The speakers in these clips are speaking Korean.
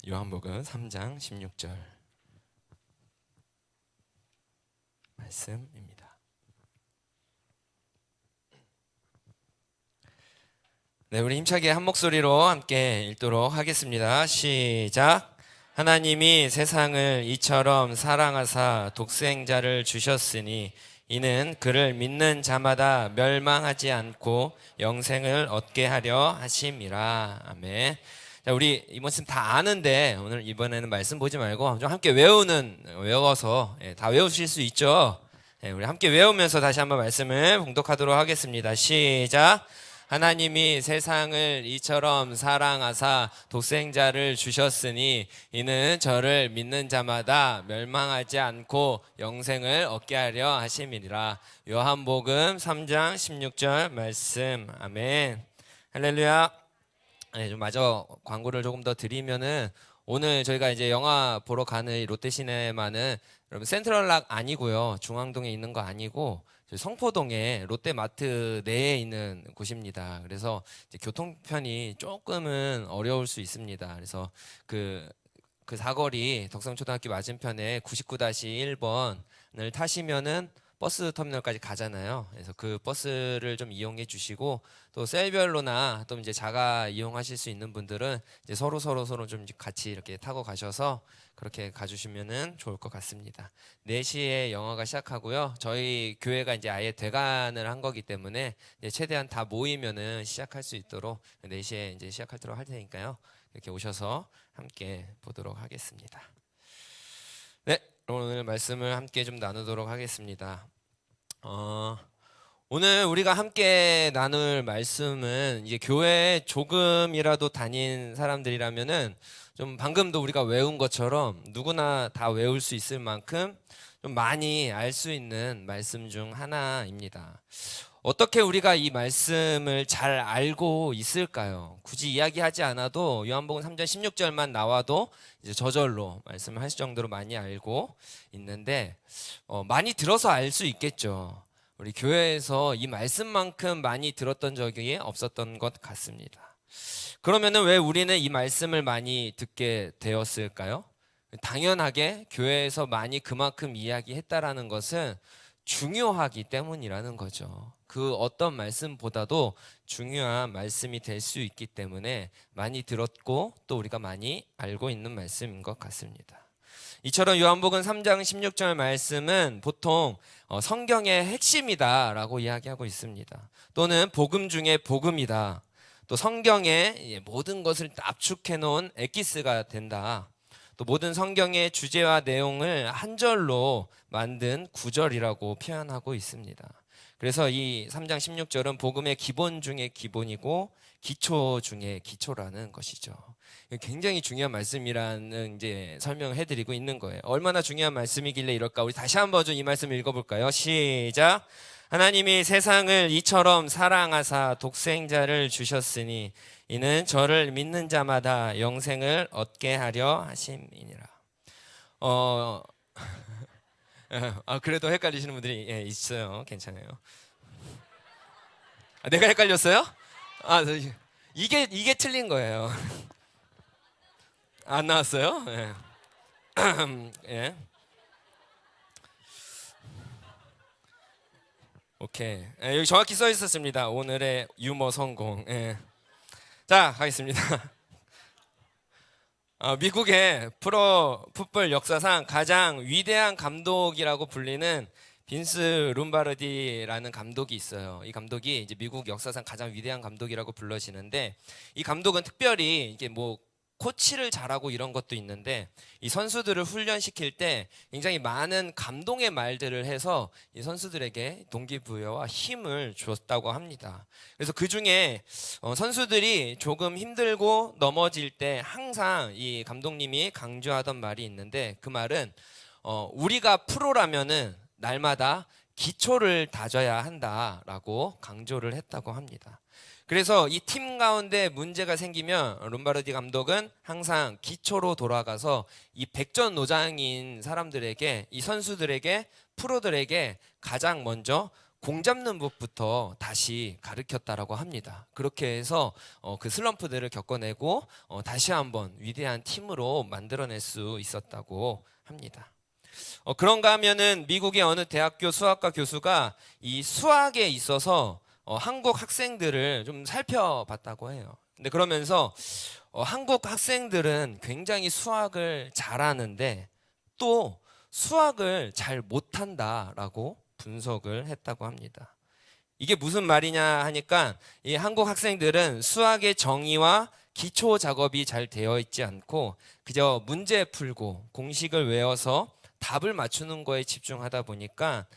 요한복음 3장 16절 말씀입니다. 네, 우리 힘차게 한 목소리로 함께 읽도록 하겠습니다. 시작. 하나님이 세상을 이처럼 사랑하사 독생자를 주셨으니 이는 그를 믿는 자마다 멸망하지 않고 영생을 얻게 하려 하심이라. 아멘. 자, 우리 이번 말씀 다 아는데 오늘 이번에는 말씀 보지 말고 좀 함께 외워서 다 외우실 수 있죠. 우리 함께 외우면서 다시 한번 말씀을 봉독하도록 하겠습니다. 시작. 하나님이 세상을 이처럼 사랑하사 독생자를 주셨으니 이는 저를 믿는 자마다 멸망하지 않고 영생을 얻게 하려 하심이니라. 요한복음 3장 16절 말씀. 아멘. 할렐루야. 네, 좀 마저 광고를 조금 더 드리면은 오늘 저희가 이제 영화 보러 가는 이 롯데시네마는 여러분 센트럴락 아니고요, 중앙동에 있는 거 아니고 성포동에 롯데마트 내에 있는 곳입니다. 그래서 이제 교통편이 조금은 어려울 수 있습니다. 그래서 그 사거리 덕성초등학교 맞은편에 99-1번을 타시면은 버스 터미널까지 가잖아요. 그래서 그 버스를 좀 이용해 주시고, 또 셀별로나 또 이제 자가 이용하실 수 있는 분들은 이제 서로 좀 같이 이렇게 타고 가셔서 그렇게 가주시면은 좋을 것 같습니다. 4시에 영화가 시작하고요. 저희 교회가 이제 아예 대관을 한 거기 때문에 이제 최대한 다 모이면은 시작할 수 있도록 4시에 이제 시작하도록 할 테니까요. 이렇게 오셔서 함께 보도록 하겠습니다. 네, 오늘 말씀을 함께 좀 나누도록 하겠습니다. 오늘 우리가 함께 나눌 말씀은 이제 교회에 조금이라도 다닌 사람들이라면은 좀 방금도 우리가 외운 것처럼 누구나 다 외울 수 있을 만큼 좀 많이 알 수 있는 말씀 중 하나입니다. 어떻게 우리가 이 말씀을 잘 알고 있을까요? 굳이 이야기하지 않아도 요한복음 3장 16절만 나와도 이제 저절로 말씀을 하실 정도로 많이 알고 있는데, 많이 들어서 알 수 있겠죠. 우리 교회에서 이 말씀만큼 많이 들었던 적이 없었던 것 같습니다. 그러면은 왜 우리는 이 말씀을 많이 듣게 되었을까요? 당연하게 교회에서 많이 그만큼 이야기했다라는 것은 중요하기 때문이라는 거죠. 그 어떤 말씀보다도 중요한 말씀이 될 수 있기 때문에 많이 들었고 또 우리가 많이 알고 있는 말씀인 것 같습니다. 이처럼 요한복음 3장 16절 말씀은 보통 성경의 핵심이다라고 이야기하고 있습니다. 또는 복음 중에 복음이다. 또 성경의 모든 것을 압축해 놓은 엑기스가 된다. 또 모든 성경의 주제와 내용을 한 절로 만든 구절이라고 표현하고 있습니다. 그래서 이 3장 16절은 복음의 기본 중에 기본이고 기초 중에 기초라는 것이죠. 굉장히 중요한 말씀이라는 이제 설명을 해드리고 있는 거예요. 얼마나 중요한 말씀이길래 이럴까? 우리 다시 한번 좀 이 말씀을 읽어볼까요? 시작. 하나님이 세상을 이처럼 사랑하사 독생자를 주셨으니 이는 저를 믿는 자마다 영생을 얻게 하려 하심이니라. 그래도 헷갈리시는 분들이 있어요. 괜찮아요. 내가 헷갈렸어요? 이게 틀린 거예요. 안 나왔어요? 예. 예. 오케이. 여기 정확히 써 있었습니다. 오늘의 유머 성공. 예. 자, 가겠습니다. 미국의 프로 풋볼 역사상 가장 위대한 감독이라고 불리는 빈스 룸바르디라는 감독이 있어요. 이 감독이 이제 미국 역사상 가장 위대한 감독이라고 불러지는데, 이 감독은 특별히 이게 뭐 코치를 잘하고 이런 것도 있는데 이 선수들을 훈련시킬 때 굉장히 많은 감동의 말들을 해서 이 선수들에게 동기부여와 힘을 줬다고 합니다. 그래서 그 중에 선수들이 조금 힘들고 넘어질 때 항상 이 감독님이 강조하던 말이 있는데, 그 말은 우리가 프로라면은 날마다 기초를 다져야 한다라고 강조를 했다고 합니다. 그래서 이 팀 가운데 문제가 생기면 롬바르디 감독은 항상 기초로 돌아가서 이 백전노장인 사람들에게, 이 선수들에게, 프로들에게 가장 먼저 공 잡는 법부터 다시 가르쳤다라고 합니다. 그렇게 해서 그 슬럼프들을 겪어내고 다시 한번 위대한 팀으로 만들어낼 수 있었다고 합니다. 그런가 하면은 미국의 어느 대학교 수학과 교수가 이 수학에 있어서 한국 학생들을 좀 살펴봤다고 해요. 근데 그러면서 한국 학생들은 굉장히 수학을 잘하는데 또 수학을 잘 못한다라고 분석을 했다고 합니다. 이게 무슨 말이냐 하니까 이 한국 학생들은 수학의 정의와 기초 작업이 잘 되어 있지 않고 그저 문제 풀고 공식을 외워서 답을 맞추는 거에 집중하다 보니까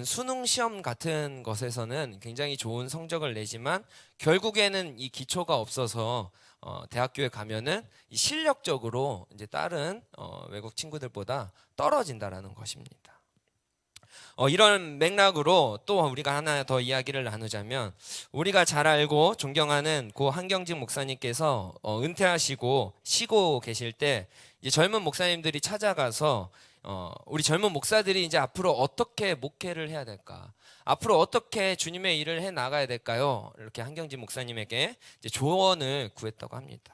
수능 시험 같은 것에서는 굉장히 좋은 성적을 내지만 결국에는 이 기초가 없어서 대학교에 가면은 실력적으로 이제 다른 외국 친구들보다 떨어진다라는 것입니다. 이런 맥락으로 또 우리가 하나 더 이야기를 나누자면 우리가 잘 알고 존경하는 고 한경직 목사님께서 은퇴하시고 쉬고 계실 때 이제 젊은 목사님들이 찾아가서 우리 젊은 목사들이 이제 앞으로 어떻게 목회를 해야 될까? 앞으로 어떻게 주님의 일을 해 나가야 될까요? 이렇게 한경직 목사님에게 이제 조언을 구했다고 합니다.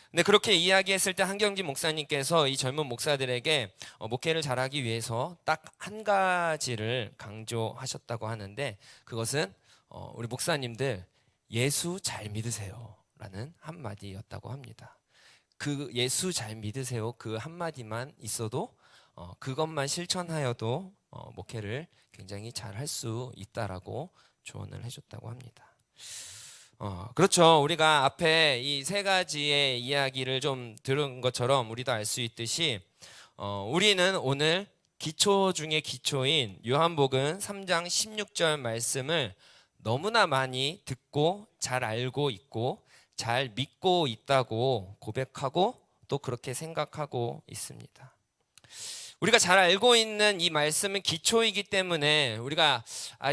근데 그렇게 이야기했을 때 한경직 목사님께서 이 젊은 목사들에게 목회를 잘하기 위해서 딱 한 가지를 강조하셨다고 하는데 그것은 우리 목사님들 예수 잘 믿으세요 라는 한마디였다고 합니다. 그 예수 잘 믿으세요 그 한마디만 있어도 그것만 실천하여도 목회를 굉장히 잘 할 수 있다라고 조언을 해줬다고 합니다. 그렇죠. 우리가 앞에 이 세 가지의 이야기를 좀 들은 것처럼 우리도 알 수 있듯이 우리는 오늘 기초 중에 기초인 요한복음 3장 16절 말씀을 너무나 많이 듣고 잘 알고 있고 잘 믿고 있다고 고백하고 또 그렇게 생각하고 있습니다. 우리가 잘 알고 있는 이 말씀은 기초이기 때문에 우리가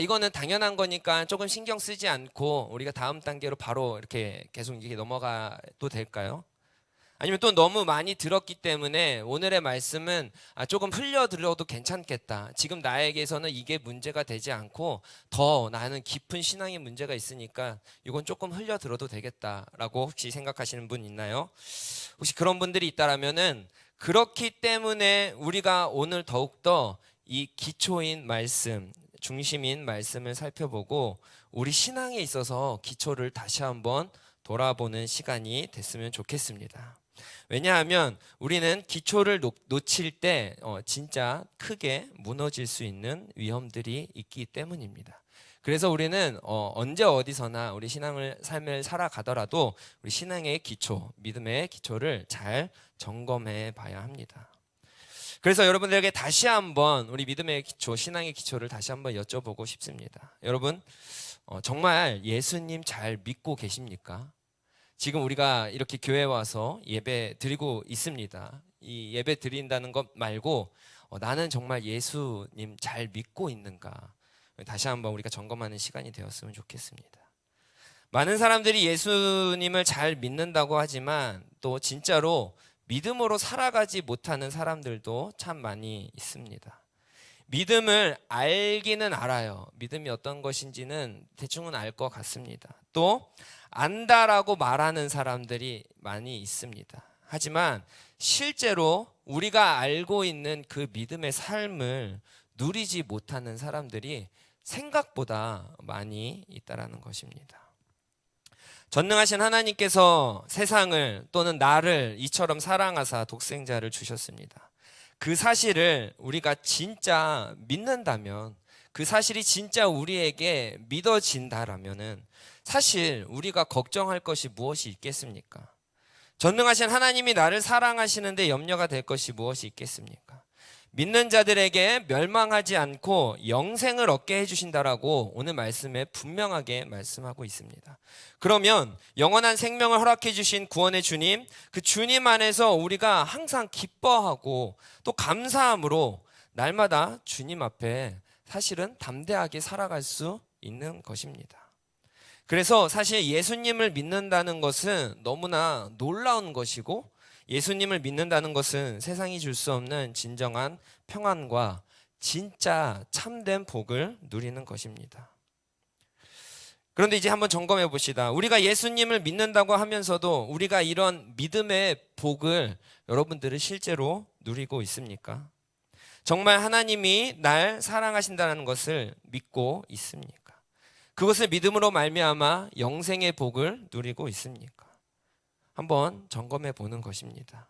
이거는 당연한 거니까 조금 신경 쓰지 않고 우리가 다음 단계로 바로 이렇게 계속 이렇게 넘어가도 될까요? 아니면 또 너무 많이 들었기 때문에 오늘의 말씀은 조금 흘려 들어도 괜찮겠다. 지금 나에게서는 이게 문제가 되지 않고 더 나는 깊은 신앙의 문제가 있으니까 이건 조금 흘려 들어도 되겠다라고 혹시 생각하시는 분 있나요? 혹시 그런 분들이 있다라면은 그렇기 때문에 우리가 오늘 더욱더 이 기초인 말씀, 중심인 말씀을 살펴보고 우리 신앙에 있어서 기초를 다시 한번 돌아보는 시간이 됐으면 좋겠습니다. 왜냐하면 우리는 기초를 놓칠 때 진짜 크게 무너질 수 있는 위험들이 있기 때문입니다. 그래서 우리는 언제 어디서나 우리 삶을 살아가더라도 우리 신앙의 기초, 믿음의 기초를 잘 점검해 봐야 합니다. 그래서 여러분들에게 다시 한번 우리 믿음의 기초, 신앙의 기초를 다시 한번 여쭤보고 싶습니다. 여러분, 정말 예수님 잘 믿고 계십니까? 지금 우리가 이렇게 교회 와서 예배 드리고 있습니다. 이 예배 드린다는 것 말고 나는 정말 예수님 잘 믿고 있는가? 다시 한번 우리가 점검하는 시간이 되었으면 좋겠습니다. 많은 사람들이 예수님을 잘 믿는다고 하지만 또 진짜로 믿음으로 살아가지 못하는 사람들도 참 많이 있습니다. 믿음을 알기는 알아요. 믿음이 어떤 것인지는 대충은 알 것 같습니다. 또 안다라고 말하는 사람들이 많이 있습니다. 하지만 실제로 우리가 알고 있는 그 믿음의 삶을 누리지 못하는 사람들이 생각보다 많이 있다라는 것입니다. 전능하신 하나님께서 세상을 또는 나를 이처럼 사랑하사 독생자를 주셨습니다. 그 사실을 우리가 진짜 믿는다면, 그 사실이 진짜 우리에게 믿어진다라면은 사실 우리가 걱정할 것이 무엇이 있겠습니까? 전능하신 하나님이 나를 사랑하시는데 염려가 될 것이 무엇이 있겠습니까? 믿는 자들에게 멸망하지 않고 영생을 얻게 해주신다라고 오늘 말씀에 분명하게 말씀하고 있습니다. 그러면 영원한 생명을 허락해 주신 구원의 주님, 그 주님 안에서 우리가 항상 기뻐하고 또 감사함으로 날마다 주님 앞에 사실은 담대하게 살아갈 수 있는 것입니다. 그래서 사실 예수님을 믿는다는 것은 너무나 놀라운 것이고 예수님을 믿는다는 것은 세상이 줄 수 없는 진정한 평안과 진짜 참된 복을 누리는 것입니다. 그런데 이제 한번 점검해 봅시다. 우리가 예수님을 믿는다고 하면서도 우리가 이런 믿음의 복을 여러분들은 실제로 누리고 있습니까? 정말 하나님이 날 사랑하신다는 것을 믿고 있습니까? 그것을 믿음으로 말미암아 영생의 복을 누리고 있습니까? 한번 점검해 보는 것입니다.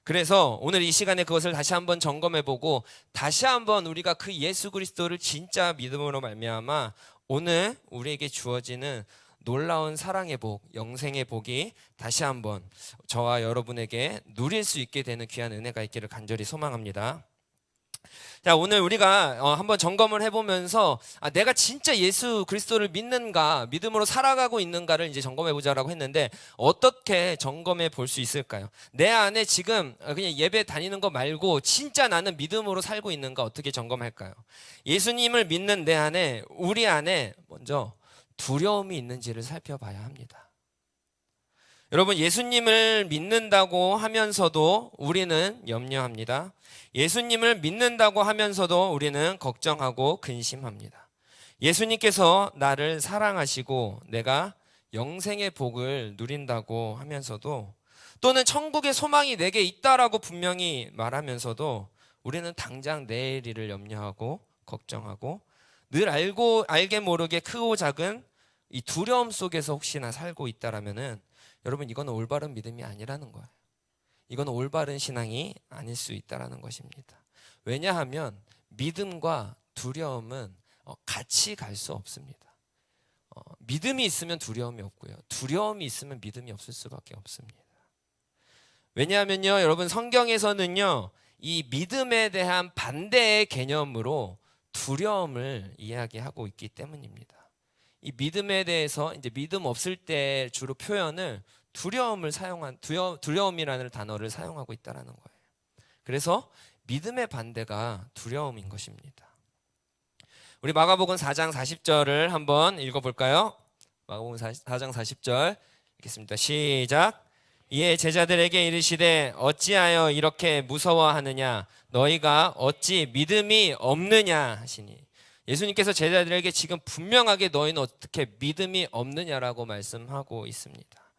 그래서 오늘 이 시간에 그것을 다시 한번 점검해 보고 다시 한번 우리가 그 예수 그리스도를 진짜 믿음으로 말미암아 오늘 우리에게 주어지는 놀라운 사랑의 복, 영생의 복이 다시 한번 저와 여러분에게 누릴 수 있게 되는 귀한 은혜가 있기를 간절히 소망합니다. 자, 오늘 우리가 한번 점검을 해보면서 내가 진짜 예수 그리스도를 믿는가, 믿음으로 살아가고 있는가를 이제 점검해 보자라고 했는데 어떻게 점검해 볼 수 있을까요? 내 안에 지금 그냥 예배 다니는 거 말고 진짜 나는 믿음으로 살고 있는가 어떻게 점검할까요? 예수님을 믿는 내 안에, 우리 안에 먼저 두려움이 있는지를 살펴봐야 합니다. 여러분, 예수님을 믿는다고 하면서도 우리는 염려합니다. 예수님을 믿는다고 하면서도 우리는 걱정하고 근심합니다. 예수님께서 나를 사랑하시고 내가 영생의 복을 누린다고 하면서도 또는 천국의 소망이 내게 있다라고 분명히 말하면서도 우리는 당장 내일 일을 염려하고 걱정하고 늘 알게 모르게 크고 작은 이 두려움 속에서 혹시나 살고 있다라면은 여러분, 이건 올바른 믿음이 아니라는 거예요. 이건 올바른 신앙이 아닐 수 있다는 것입니다. 왜냐하면 믿음과 두려움은 같이 갈 수 없습니다. 믿음이 있으면 두려움이 없고요. 두려움이 있으면 믿음이 없을 수밖에 없습니다. 왜냐하면요, 여러분, 성경에서는요, 이 믿음에 대한 반대의 개념으로 두려움을 이야기하고 있기 때문입니다. 이 믿음에 대해서 이제 믿음 없을 때 주로 표현을 두려움이라는 단어를 사용하고 있다는 거예요. 그래서 믿음의 반대가 두려움인 것입니다. 우리 마가복음 4장 40절을 한번 읽어볼까요? 마가복음 4장 40절 읽겠습니다. 시작. 이에 제자들에게 이르시되 어찌하여 이렇게 무서워하느냐? 너희가 어찌 믿음이 없느냐 하시니. 예수님께서 제자들에게 지금 분명하게 너희는 어떻게 믿음이 없느냐라고 말씀하고 있습니다.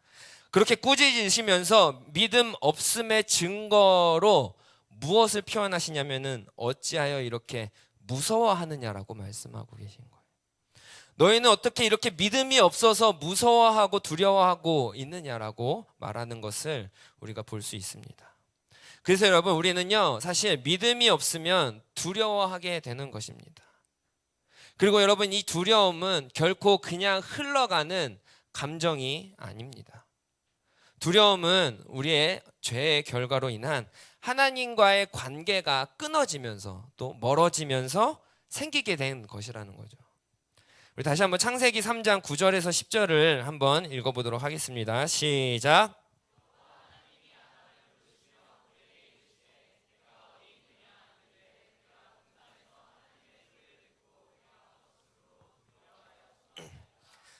그렇게 꾸짖으시면서 믿음 없음의 증거로 무엇을 표현하시냐면은 어찌하여 이렇게 무서워하느냐라고 말씀하고 계신 거예요. 너희는 어떻게 이렇게 믿음이 없어서 무서워하고 두려워하고 있느냐라고 말하는 것을 우리가 볼 수 있습니다. 그래서 여러분, 우리는요, 사실 믿음이 없으면 두려워하게 되는 것입니다. 그리고 여러분, 이 두려움은 결코 그냥 흘러가는 감정이 아닙니다. 두려움은 우리의 죄의 결과로 인한 하나님과의 관계가 끊어지면서 또 멀어지면서 생기게 된 것이라는 거죠. 우리 다시 한번 창세기 3장 9절에서 10절을 한번 읽어보도록 하겠습니다. 시작.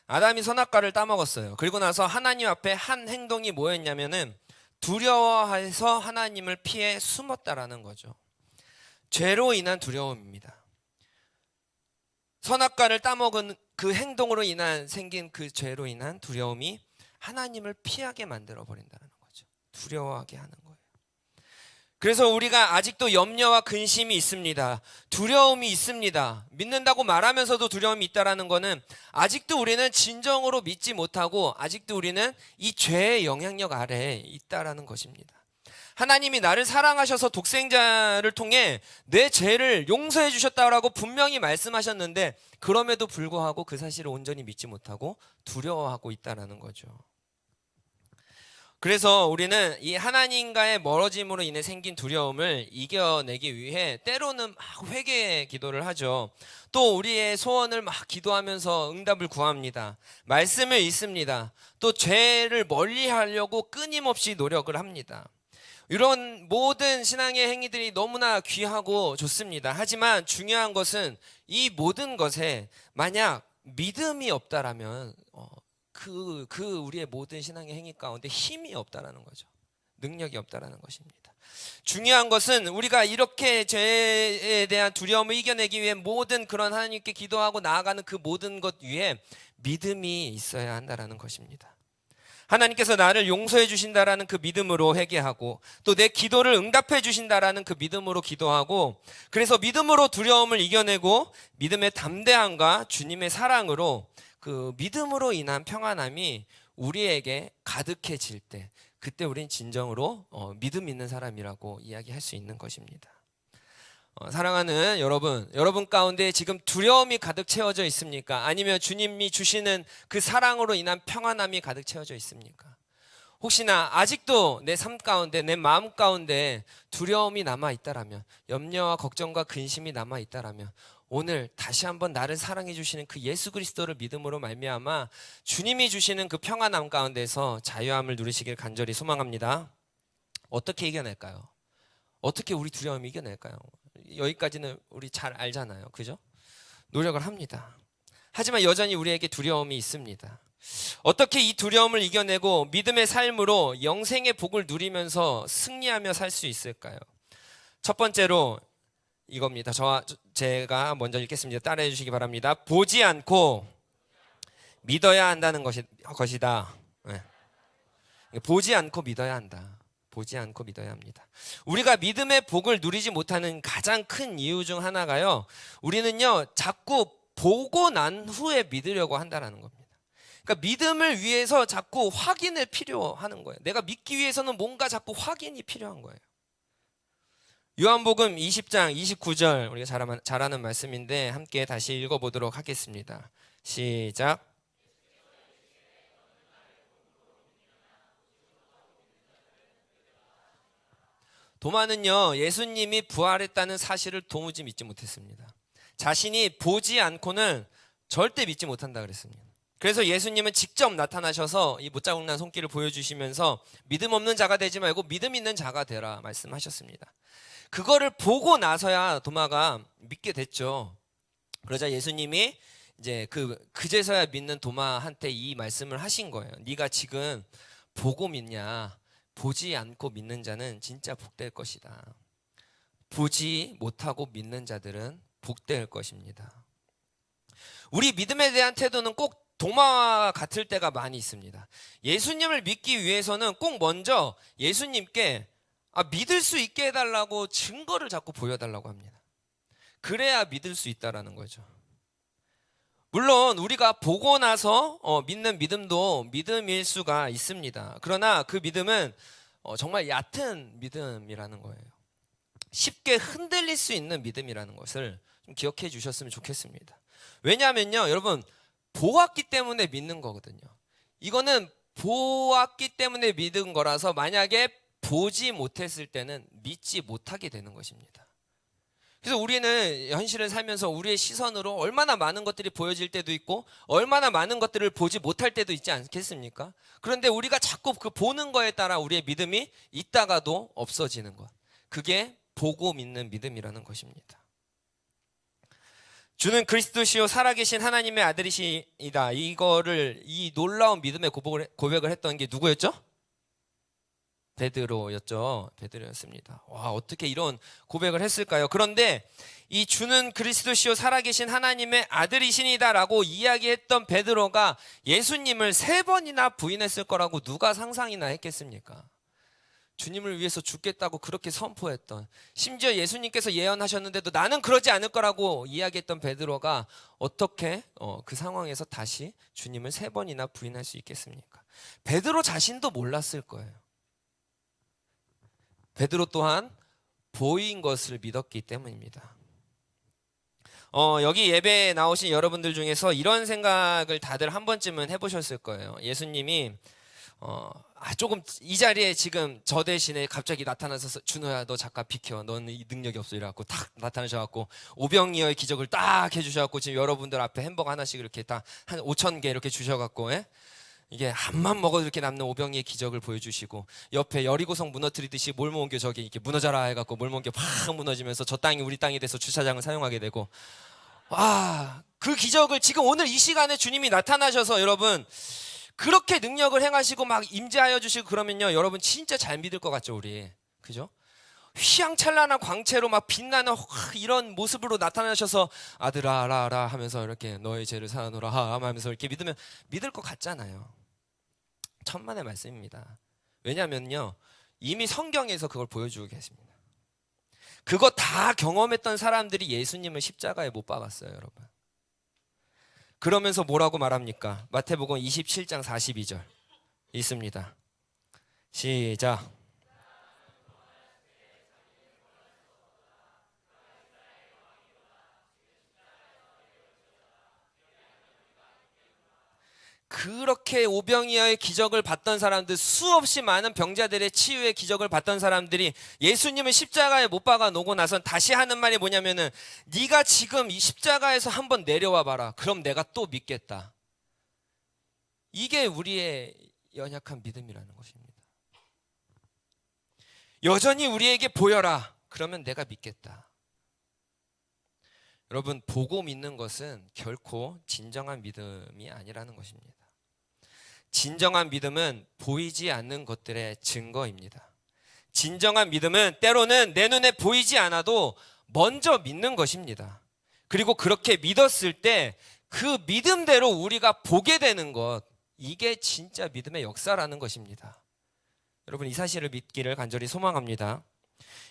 아담이 선악과를 따먹었어요. 그리고 나서 하나님 앞에 한 행동이 뭐였냐면은 두려워해서 하나님을 피해 숨었다라는 거죠. 죄로 인한 두려움입니다. 선악과를 따먹은 그 행동으로 인한 생긴 그 죄로 인한 두려움이 하나님을 피하게 만들어 버린다는 거죠. 두려워하게 하는 거예요. 그래서 우리가 아직도 염려와 근심이 있습니다. 두려움이 있습니다. 믿는다고 말하면서도 두려움이 있다는 것은 아직도 우리는 진정으로 믿지 못하고 아직도 우리는 이 죄의 영향력 아래에 있다는 것입니다. 하나님이 나를 사랑하셔서 독생자를 통해 내 죄를 용서해 주셨다라고 분명히 말씀하셨는데 그럼에도 불구하고 그 사실을 온전히 믿지 못하고 두려워하고 있다는 거죠. 그래서 우리는 이 하나님과의 멀어짐으로 인해 생긴 두려움을 이겨내기 위해 때로는 막 회개의 기도를 하죠. 또 우리의 소원을 막 기도하면서 응답을 구합니다. 말씀을 읽습니다. 또 죄를 멀리하려고 끊임없이 노력을 합니다. 이런 모든 신앙의 행위들이 너무나 귀하고 좋습니다. 하지만 중요한 것은 이 모든 것에 만약 믿음이 없다라면 우리의 모든 신앙의 행위 가운데 힘이 없다라는 거죠. 능력이 없다라는 것입니다. 중요한 것은 우리가 이렇게 죄에 대한 두려움을 이겨내기 위해 모든 그런 하나님께 기도하고 나아가는 그 모든 것 위에 믿음이 있어야 한다라는 것입니다. 하나님께서 나를 용서해 주신다라는 그 믿음으로 회개하고 또 내 기도를 응답해 주신다라는 그 믿음으로 기도하고, 그래서 믿음으로 두려움을 이겨내고 믿음의 담대함과 주님의 사랑으로 그 믿음으로 인한 평안함이 우리에게 가득해질 때, 그때 우린 진정으로 믿음 있는 사람이라고 이야기할 수 있는 것입니다. 사랑하는 여러분 가운데 지금 두려움이 가득 채워져 있습니까? 아니면 주님이 주시는 그 사랑으로 인한 평안함이 가득 채워져 있습니까? 혹시나 아직도 내 삶 가운데, 내 마음 가운데 두려움이 남아 있다라면, 염려와 걱정과 근심이 남아 있다라면, 오늘 다시 한번 나를 사랑해 주시는 그 예수 그리스도를 믿음으로 말미암아 주님이 주시는 그 평안함 가운데서 자유함을 누리시길 간절히 소망합니다. 어떻게 이겨낼까요? 어떻게 우리 두려움을 이겨낼까요? 여기까지는 우리 잘 알잖아요, 그죠? 노력을 합니다. 하지만 여전히 우리에게 두려움이 있습니다. 어떻게 이 두려움을 이겨내고 믿음의 삶으로 영생의 복을 누리면서 승리하며 살 수 있을까요? 첫 번째로 이겁니다. 제가 먼저 읽겠습니다. 따라해 주시기 바랍니다. 보지 않고 믿어야 한다는 것이다. 네. 보지 않고 믿어야 한다. 보지 않고 믿어야 합니다. 우리가 믿음의 복을 누리지 못하는 가장 큰 이유 중 하나가요, 우리는요 자꾸 보고 난 후에 믿으려고 한다는 겁니다. 그러니까 믿음을 위해서 자꾸 확인을 필요하는 거예요. 내가 믿기 위해서는 뭔가 자꾸 확인이 필요한 거예요. 요한복음 20장 29절, 우리가 잘 아는 말씀인데 함께 다시 읽어보도록 하겠습니다. 시작. 도마는요 예수님이 부활했다는 사실을 도무지 믿지 못했습니다. 자신이 보지 않고는 절대 믿지 못한다 그랬습니다. 그래서 예수님은 직접 나타나셔서 이 못자국난 손길을 보여주시면서 믿음 없는 자가 되지 말고 믿음 있는 자가 되라 말씀하셨습니다. 그거를 보고 나서야 도마가 믿게 됐죠. 그러자 예수님이 이제 그제서야 믿는 도마한테 이 말씀을 하신 거예요. 네가 지금 보고 믿냐? 보지 않고 믿는 자는 진짜 복될 것이다. 보지 못하고 믿는 자들은 복될 것입니다. 우리 믿음에 대한 태도는 꼭 도마와 같을 때가 많이 있습니다. 예수님을 믿기 위해서는 꼭 먼저 예수님께 믿을 수 있게 해달라고 증거를 자꾸 보여달라고 합니다. 그래야 믿을 수 있다라는 거죠. 물론 우리가 보고 나서 믿는 믿음도 믿음일 수가 있습니다. 그러나 그 믿음은 정말 얕은 믿음이라는 거예요. 쉽게 흔들릴 수 있는 믿음이라는 것을 좀 기억해 주셨으면 좋겠습니다. 왜냐하면요 여러분, 보았기 때문에 믿는 거거든요. 이거는 보았기 때문에 믿은 거라서 만약에 보지 못했을 때는 믿지 못하게 되는 것입니다. 그래서 우리는 현실을 살면서 우리의 시선으로 얼마나 많은 것들이 보여질 때도 있고 얼마나 많은 것들을 보지 못할 때도 있지 않겠습니까? 그런데 우리가 자꾸 그 보는 거에 따라 우리의 믿음이 있다가도 없어지는 것, 그게 보고 믿는 믿음이라는 것입니다. 주는 그리스도시요 살아계신 하나님의 아들이시다, 이 놀라운 믿음의 고백을 했던 게 누구였죠? 베드로였습니다. 와, 어떻게 이런 고백을 했을까요? 그런데 이 주는 그리스도시요 살아계신 하나님의 아들이시니다라고 이야기했던 베드로가 예수님을 3번이나 부인했을 거라고 누가 상상이나 했겠습니까? 주님을 위해서 죽겠다고 그렇게 선포했던, 심지어 예수님께서 예언하셨는데도 나는 그러지 않을 거라고 이야기했던 베드로가 어떻게 그 상황에서 다시 주님을 3번이나 부인할 수 있겠습니까? 베드로 자신도 몰랐을 거예요. 베드로 또한 보인 것을 믿었기 때문입니다. 여기 예배에 나오신 여러분들 중에서 이런 생각을 다들 한 번쯤은 해보셨을 거예요. 예수님이 조금 이 자리에 지금 저 대신에 갑자기 나타나서 준호야 너 잠깐 비켜, 너는 이 능력이 없어 이래갖고 딱 나타나셔갖고 오병이어의 기적을 딱 해주셔갖고 지금 여러분들 앞에 햄버거 하나씩 이렇게 딱 한 5,000개 이렇게 주셔갖고 이게 한만 먹어도 이렇게 남는 오병이의 기적을 보여주시고, 옆에 여리고성 무너뜨리듯이 몰몬교 저기 이렇게 무너져라 해갖고 몰몬교 팍 무너지면서 저 땅이 우리 땅이 돼서 주차장을 사용하게 되고, 그 기적을 지금 오늘 이 시간에 주님이 나타나셔서 여러분 그렇게 능력을 행하시고 막 임재하여 주시고 그러면요, 여러분 진짜 잘 믿을 것 같죠, 우리. 그죠? 휘황찬란한 광채로 막 빛나는 이런 모습으로 나타나셔서 아들아 알아라 하면서 이렇게 너의 죄를 사하노라 하면서 이렇게 믿으면 믿을 것 같잖아요. 천만의 말씀입니다. 왜냐면요, 이미 성경에서 그걸 보여주고 계십니다. 그거 다 경험했던 사람들이 예수님을 십자가에 못 박았어요, 여러분. 그러면서 뭐라고 말합니까? 마태복음 27장 42절 있습니다. 시작. 그렇게 오병이어의 기적을 봤던 사람들, 수없이 많은 병자들의 치유의 기적을 봤던 사람들이 예수님을 십자가에 못 박아 놓고 나선 다시 하는 말이 뭐냐면은, 네가 지금 이 십자가에서 한번 내려와 봐라. 그럼 내가 또 믿겠다. 이게 우리의 연약한 믿음이라는 것입니다. 여전히 우리에게 보여라. 그러면 내가 믿겠다. 여러분, 보고 믿는 것은 결코 진정한 믿음이 아니라는 것입니다. 진정한 믿음은 보이지 않는 것들의 증거입니다. 진정한 믿음은 때로는 내 눈에 보이지 않아도 먼저 믿는 것입니다. 그리고 그렇게 믿었을 때 그 믿음대로 우리가 보게 되는 것, 이게 진짜 믿음의 역사라는 것입니다. 여러분, 이 사실을 믿기를 간절히 소망합니다.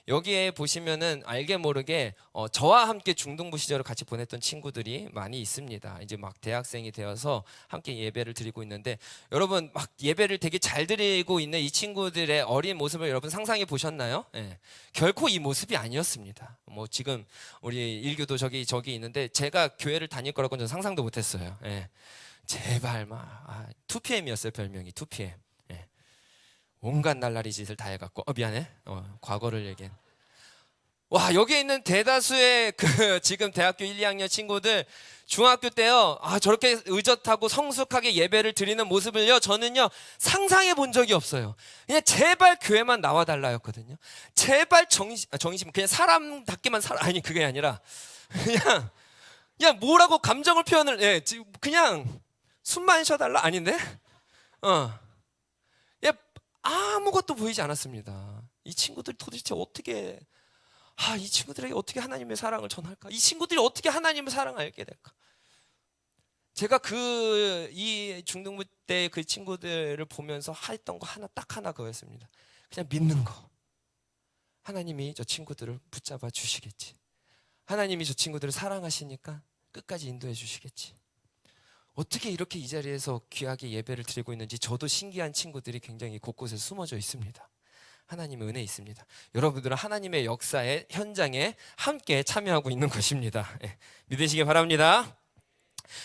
여기에 보시면은 알게 모르게 저와 함께 중등부 시절을 같이 보냈던 친구들이 많이 있습니다. 이제 막 대학생이 되어서 함께 예배를 드리고 있는데, 여러분 막 예배를 되게 잘 드리고 있는 이 친구들의 어린 모습을 여러분 상상해 보셨나요? 예. 결코 이 모습이 아니었습니다. 뭐 지금 우리 일교도 저기 있는데 제가 교회를 다닐 거라고는 저는 상상도 못했어요. 예. 제발 막 2PM이었어요. 별명이 2PM. 온갖 날라리 짓을 다 해갖고 미안해 과거를 얘기해. 와, 여기 있는 대다수의 그 지금 대학교 1, 2학년 친구들 중학교 때요, 저렇게 의젓하고 성숙하게 예배를 드리는 모습을요, 저는요 상상해 본 적이 없어요. 그냥 제발 교회만 나와 달라였거든요. 제발 정신 그냥 사람답게만 살아. 아니 그게 아니라 그냥 뭐라고 감정을 표현을 그냥 숨만 쉬어달라. 아닌데 아무것도 보이지 않았습니다. 이 친구들 도대체 어떻게 이 친구들에게 어떻게 하나님의 사랑을 전할까? 이 친구들이 어떻게 하나님의 사랑을 알게 될까? 제가 이 중등부 때 그 친구들을 보면서 했던 거 딱 하나 그거였습니다. 그냥 믿는 거. 하나님이 저 친구들을 붙잡아 주시겠지. 하나님이 저 친구들을 사랑하시니까 끝까지 인도해 주시겠지. 어떻게 이렇게 이 자리에서 귀하게 예배를 드리고 있는지 저도 신기한 친구들이 굉장히 곳곳에 숨어져 있습니다. 하나님의 은혜 있습니다. 여러분들은 하나님의 역사의 현장에 함께 참여하고 있는 것입니다. 믿으시기 바랍니다.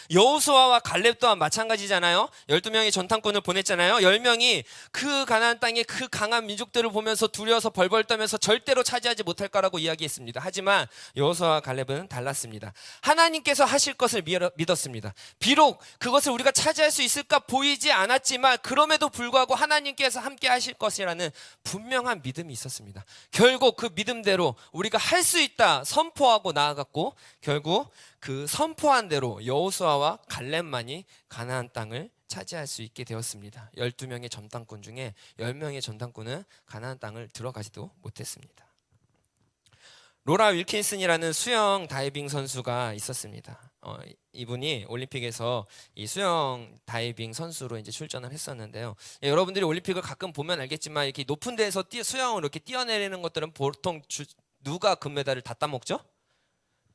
여호수아와 갈렙 또한 마찬가지잖아요. 12명의 전탄꾼을 보냈잖아요. 10명이 그 가나안 땅의 그 강한 민족들을 보면서 두려워서 벌벌 떠면서 절대로 차지하지 못할 거라고 이야기했습니다. 하지만 여호수아와 갈렙은 달랐습니다. 하나님께서 하실 것을 믿었습니다. 비록 그것을 우리가 차지할 수 있을까 보이지 않았지만 그럼에도 불구하고 하나님께서 함께 하실 것이라는 분명한 믿음이 있었습니다. 결국 그 믿음대로 우리가 할 수 있다 선포하고 나아갔고, 결국 그 선포한 대로 여호수아와 갈렙만이 가나안 땅을 차지할 수 있게 되었습니다. 12명의 전당꾼 중에 10명의 전당꾼은 가나안 땅을 들어가지도 못했습니다. 로라 윌킨슨이라는 수영 다이빙 선수가 있었습니다. 이분이 올림픽에서 이 수영 다이빙 선수로 이제 출전을 했었는데요. 여러분들이 올림픽을 가끔 보면 알겠지만 이렇게 높은 데에서 수영을 이렇게 뛰어내리는 것들은 보통 누가 금메달을 다 따먹죠?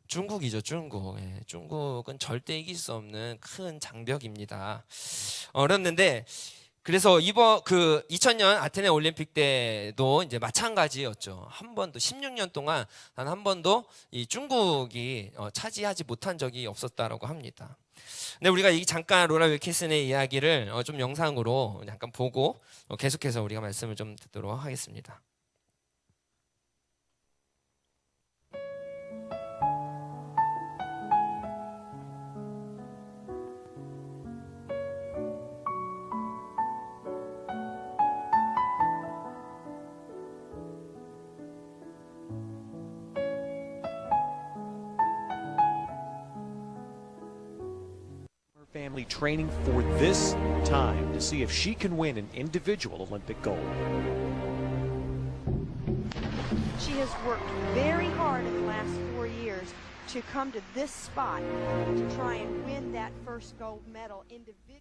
중국이죠, 중국. 중국은 절대 이길 수 없는 큰 장벽입니다. 어렵는데, 그래서 이번 2000년 아테네 올림픽 때도 이제 마찬가지였죠. 한 번도 16년 동안 단 한 번도 이 중국이 차지하지 못한 적이 없었다라고 합니다. 근데 우리가 잠깐 로라 윌킨슨의 이야기를 좀 영상으로 잠깐 보고 계속해서 우리가 말씀을 좀 듣도록 하겠습니다. family training for this time to see if she can win an individual Olympic gold. She has worked very hard in the last 4 years to come to this spot to try and win that first gold medal individually.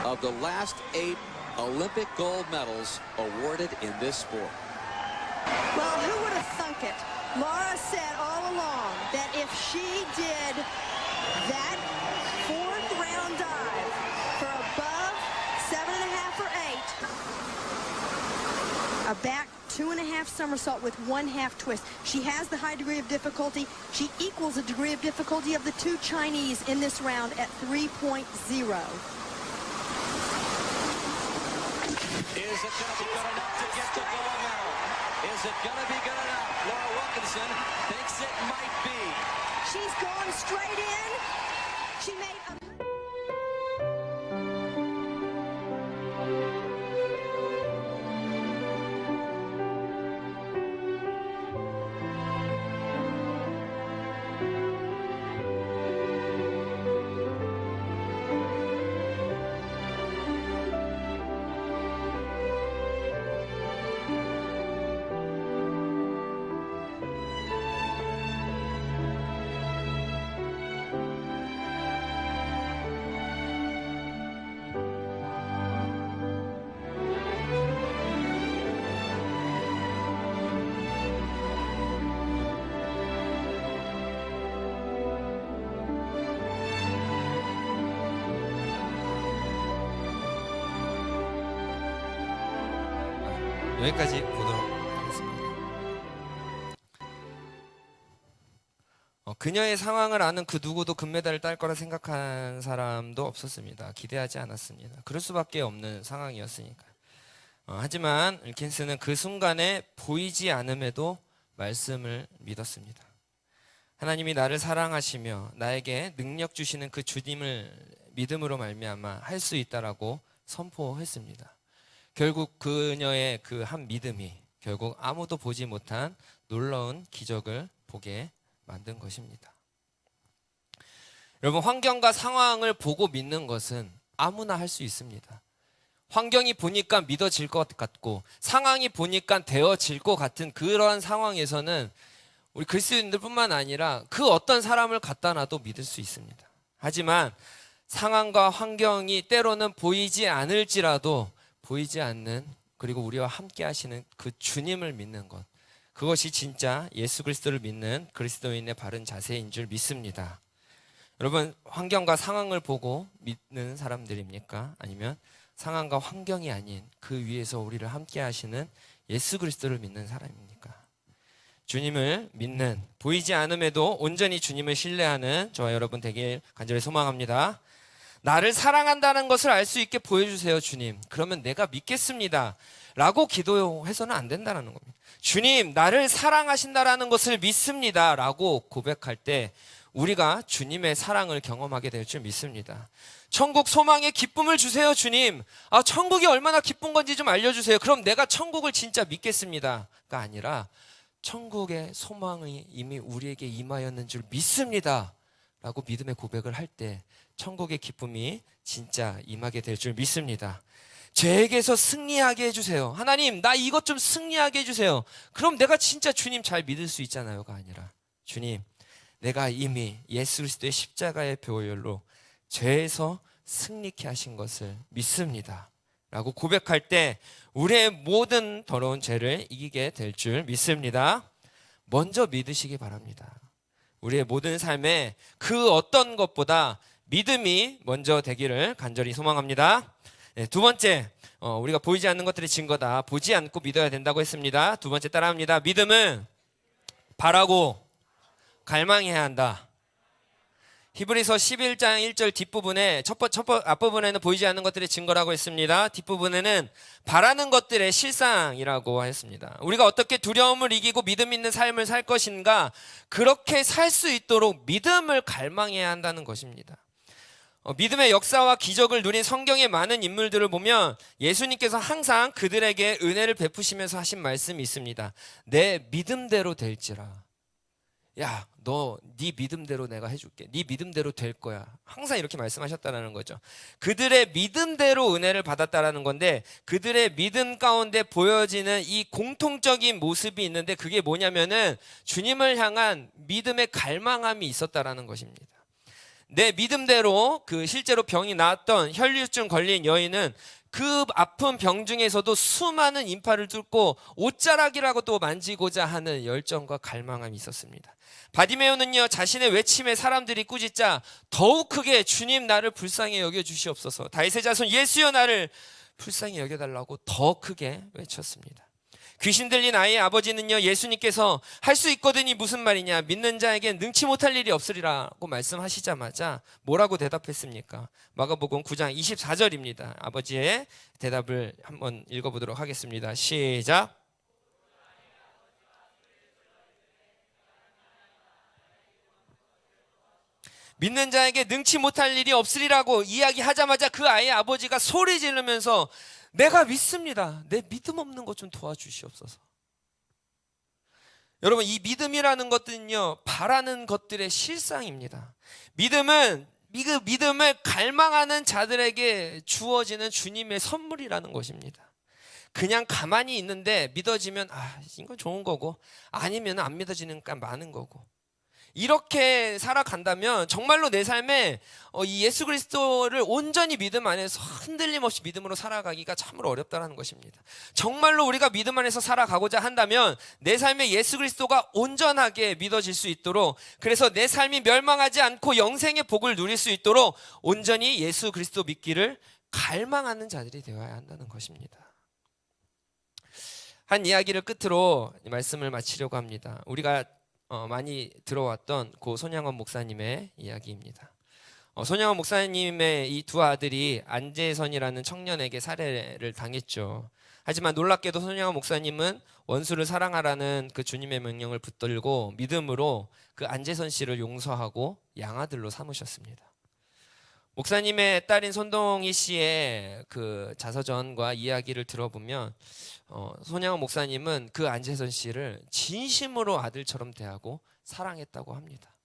Of the last 8 Olympic gold medals awarded in this sport. Well, who would have thunk it? Laura said all along that if she did that fourth round dive for above 7.5 or 8, a back 2.5 somersault with 1/2 twist. She has the high degree of difficulty. She equals the degree of difficulty of the 2 Chinese in this round at 3.0. Is it going to be good enough to get the gold medal? Is it going to be good enough? Laura Wilkinson thinks it might be. She's gone straight in. She made a... 여기까지 보도록 하겠습니다. 그녀의 상황을 아는 그 누구도 금메달을 딸 거라 생각한 사람도 없었습니다. 기대하지 않았습니다. 그럴 수밖에 없는 상황이었으니까. 하지만 윌킨스는 그 순간에 보이지 않음에도 말씀을 믿었습니다. 하나님이 나를 사랑하시며 나에게 능력 주시는 그 주님을 믿음으로 말미암아 할 수 있다라고 선포했습니다. 결국 그녀의 그 한 믿음이 결국 아무도 보지 못한 놀라운 기적을 보게 만든 것입니다. 여러분, 환경과 상황을 보고 믿는 것은 아무나 할 수 있습니다. 환경이 보니까 믿어질 것 같고 상황이 보니까 되어질 것 같은 그러한 상황에서는 우리 그리스도인들뿐만 아니라 그 어떤 사람을 갖다 놔도 믿을 수 있습니다. 하지만 상황과 환경이 때로는 보이지 않을지라도 보이지 않는, 그리고 우리와 함께 하시는 그 주님을 믿는 것, 그것이 진짜 예수 그리스도를 믿는 그리스도인의 바른 자세인 줄 믿습니다. 여러분, 환경과 상황을 보고 믿는 사람들입니까? 아니면 상황과 환경이 아닌 그 위에서 우리를 함께 하시는 예수 그리스도를 믿는 사람입니까? 주님을 믿는, 보이지 않음에도 온전히 주님을 신뢰하는 저와 여러분 되길 간절히 소망합니다. 나를 사랑한다는 것을 알 수 있게 보여주세요, 주님. 그러면 내가 믿겠습니다 라고 기도해서는 안 된다는 겁니다. 주님, 나를 사랑하신다라는 것을 믿습니다 라고 고백할 때 우리가 주님의 사랑을 경험하게 될 줄 믿습니다. 천국 소망의 기쁨을 주세요, 주님. 천국이 얼마나 기쁜 건지 좀 알려주세요. 그럼 내가 천국을 진짜 믿겠습니다가 아니라 천국의 소망이 이미 우리에게 임하였는 줄 믿습니다 라고 믿음의 고백을 할 때 천국의 기쁨이 진짜 임하게 될 줄 믿습니다. 죄에게서 승리하게 해주세요. 하나님, 나 이것 좀 승리하게 해주세요. 그럼 내가 진짜 주님 잘 믿을 수 있잖아요가 아니라, 주님, 내가 이미 예수 그리스도의 십자가의 보혈로 죄에서 승리케 하신 것을 믿습니다 라고 고백할 때 우리의 모든 더러운 죄를 이기게 될 줄 믿습니다. 먼저 믿으시기 바랍니다. 우리의 모든 삶에 그 어떤 것보다 믿음이 먼저 되기를 간절히 소망합니다. 두 번째, 우리가 보이지 않는 것들의 증거다. 보지 않고 믿어야 된다고 했습니다. 두 번째 따라합니다. 믿음은 바라고 갈망해야 한다. 히브리서 11장 1절 뒷부분에 앞부분에는 보이지 않는 것들의 증거라고 했습니다. 뒷부분에는 바라는 것들의 실상이라고 했습니다. 우리가 어떻게 두려움을 이기고 믿음 있는 삶을 살 것인가, 그렇게 살 수 있도록 믿음을 갈망해야 한다는 것입니다. 믿음의 역사와 기적을 누린 성경의 많은 인물들을 보면 예수님께서 항상 그들에게 은혜를 베푸시면서 하신 말씀이 있습니다. 내 믿음대로 될지라. 야, 너 네 믿음대로 내가 해줄게. 네 믿음대로 될 거야. 항상 이렇게 말씀하셨다는 거죠. 그들의 믿음대로 은혜를 받았다라는 건데, 그들의 믿음 가운데 보여지는 이 공통적인 모습이 있는데, 그게 뭐냐면은 주님을 향한 믿음의 갈망함이 있었다라는 것입니다. 내 믿음대로 실제로 병이 나았던 혈류증 걸린 여인은 그 아픈 병 중에서도 수많은 인파를 뚫고 옷자락이라고 또 만지고자 하는 열정과 갈망함이 있었습니다. 바디메오는요, 자신의 외침에 사람들이 꾸짖자 더욱 크게 주님, 나를 불쌍히 여겨주시옵소서, 다윗의 자손 예수여, 나를 불쌍히 여겨달라고 더 크게 외쳤습니다. 귀신 들린 아이의 아버지는요, 예수님께서 할 수 있거든이 무슨 말이냐, 믿는 자에겐 능치 못할 일이 없으리라고 말씀하시자마자 뭐라고 대답했습니까? 마가복음 9장 24절입니다. 아버지의 대답을 한번 읽어보도록 하겠습니다. 시작. 믿는 자에게 능치 못할 일이 없으리라고 이야기하자마자 그 아이의 아버지가 소리 지르면서 내가 믿습니다. 내 믿음 없는 것 좀 도와주시옵소서. 여러분, 이 믿음이라는 것은요, 바라는 것들의 실상입니다. 믿음은 믿음을 갈망하는 자들에게 주어지는 주님의 선물이라는 것입니다. 그냥 가만히 있는데 믿어지면 이건 좋은 거고, 아니면 안 믿어지니까 많은 거고, 이렇게 살아간다면 정말로 내 삶에 이 예수 그리스도를 온전히 믿음 안에서 흔들림 없이 믿음으로 살아가기가 참으로 어렵다는 것입니다. 정말로 우리가 믿음 안에서 살아가고자 한다면 내 삶에 예수 그리스도가 온전하게 믿어질 수 있도록, 그래서 내 삶이 멸망하지 않고 영생의 복을 누릴 수 있도록 온전히 예수 그리스도 믿기를 갈망하는 자들이 되어야 한다는 것입니다. 한 이야기를 끝으로 말씀을 마치려고 합니다. 우리가 많이 들어왔던 고 손양원 목사님의 이야기입니다. 손양원 목사님의 이 두 아들이 안재선이라는 청년에게 살해를 당했죠. 하지만 놀랍게도 손양원 목사님은 원수를 사랑하라는 그 주님의 명령을 붙들고 믿음으로 그 안재선 씨를 용서하고 양아들로 삼으셨습니다. 목사님의 딸인 손동희 씨의 그 자서전과 이야기를 들어보면 손양원 목사님은 그 안재선 씨를 진심으로 아들처럼 대하고 사랑했다고 합니다.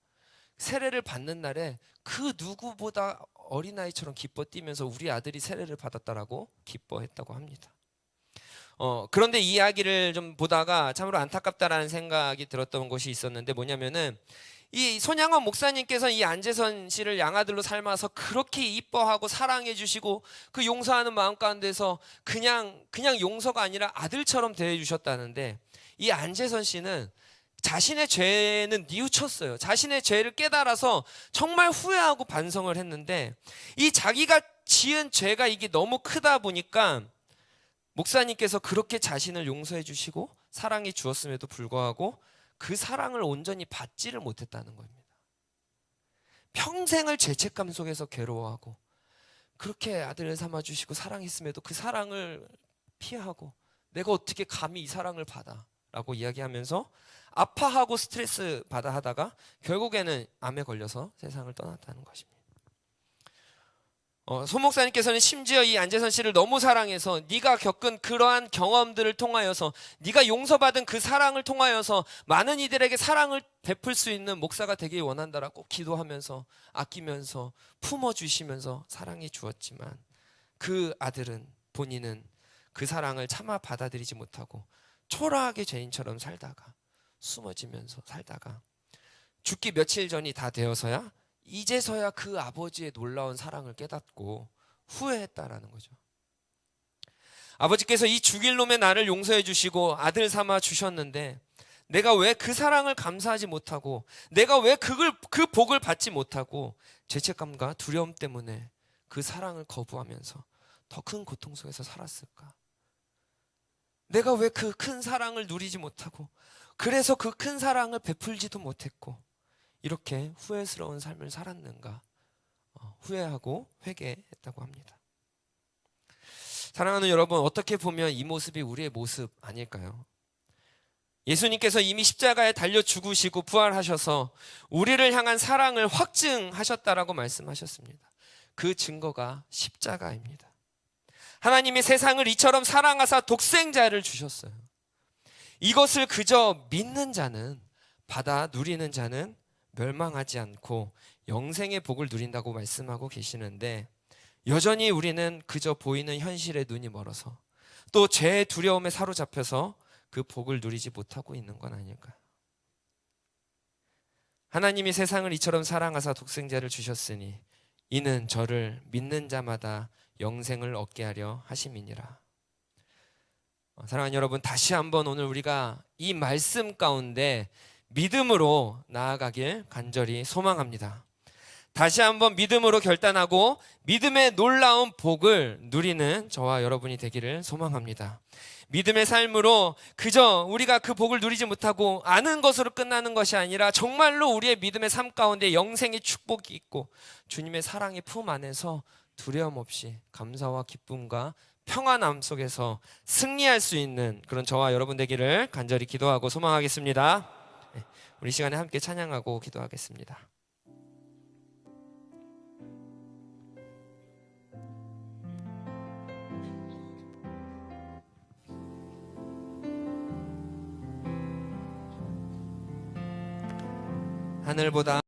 세례를 받는 날에 그 누구보다 어린아이처럼 기뻐 뛰면서 우리 아들이 세례를 받았다라고 기뻐했다고 합니다. 그런데 이 이야기를 좀 보다가 참으로 안타깝다라는 생각이 들었던 것이 있었는데, 뭐냐면은 이 손양원 목사님께서 이 안재선 씨를 양아들로 삶아서 그렇게 이뻐하고 사랑해 주시고 그 용서하는 마음 가운데서 그냥 용서가 아니라 아들처럼 대해 주셨다는데, 이 안재선 씨는 자신의 죄는 뉘우쳤어요. 자신의 죄를 깨달아서 정말 후회하고 반성을 했는데, 이 자기가 지은 죄가 이게 너무 크다 보니까 목사님께서 그렇게 자신을 용서해 주시고 사랑해 주었음에도 불구하고 그 사랑을 온전히 받지를 못했다는 겁니다. 평생을 죄책감 속에서 괴로워하고 그렇게 아들을 삼아 주시고 사랑했음에도 그 사랑을 피하고 내가 어떻게 감히 이 사랑을 받아 라고 이야기하면서 아파하고 스트레스 받아 하다가 결국에는 암에 걸려서 세상을 떠났다는 것입니다. 소 목사님께서는 심지어 이 안재선 씨를 너무 사랑해서 네가 겪은 그러한 경험들을 통하여서, 네가 용서받은 그 사랑을 통하여서 많은 이들에게 사랑을 베풀 수 있는 목사가 되길 원한다라고 기도하면서 아끼면서 품어주시면서 사랑해 주었지만, 그 아들은, 본인은 그 사랑을 차마 받아들이지 못하고 초라하게 죄인처럼 살다가 숨어지면서 살다가 죽기 며칠 전이 다 되어서야 이제서야 그 아버지의 놀라운 사랑을 깨닫고 후회했다라는 거죠. 아버지께서 이 죽일 놈의 나를 용서해 주시고 아들 삼아 주셨는데 내가 왜 그 사랑을 감사하지 못하고, 내가 왜 그 복을 받지 못하고 죄책감과 두려움 때문에 그 사랑을 거부하면서 더 큰 고통 속에서 살았을까? 내가 왜 그 큰 사랑을 누리지 못하고, 그래서 그 큰 사랑을 베풀지도 못했고 이렇게 후회스러운 삶을 살았는가? 후회하고 회개했다고 합니다. 사랑하는 여러분, 어떻게 보면 이 모습이 우리의 모습 아닐까요? 예수님께서 이미 십자가에 달려 죽으시고 부활하셔서 우리를 향한 사랑을 확증하셨다라고 말씀하셨습니다. 그 증거가 십자가입니다. 하나님이 세상을 이처럼 사랑하사 독생자를 주셨어요. 이것을 그저 믿는 자는, 받아 누리는 자는 멸망하지 않고 영생의 복을 누린다고 말씀하고 계시는데, 여전히 우리는 그저 보이는 현실에 눈이 멀어서 또 죄의 두려움에 사로잡혀서 그 복을 누리지 못하고 있는 건 아닐까요? 하나님이 세상을 이처럼 사랑하사 독생자를 주셨으니 이는 저를 믿는 자마다 영생을 얻게 하려 하심이니라. 사랑하는 여러분, 다시 한번 오늘 우리가 이 말씀 가운데 믿음으로 나아가길 간절히 소망합니다. 다시 한번 믿음으로 결단하고 믿음의 놀라운 복을 누리는 저와 여러분이 되기를 소망합니다. 믿음의 삶으로 그저 우리가 그 복을 누리지 못하고 아는 것으로 끝나는 것이 아니라 정말로 우리의 믿음의 삶 가운데 영생의 축복이 있고 주님의 사랑의 품 안에서 두려움 없이 감사와 기쁨과 평안함 속에서 승리할 수 있는 그런 저와 여러분 되기를 간절히 기도하고 소망하겠습니다. 우리 시간에 함께 찬양하고 기도하겠습니다. 하늘보다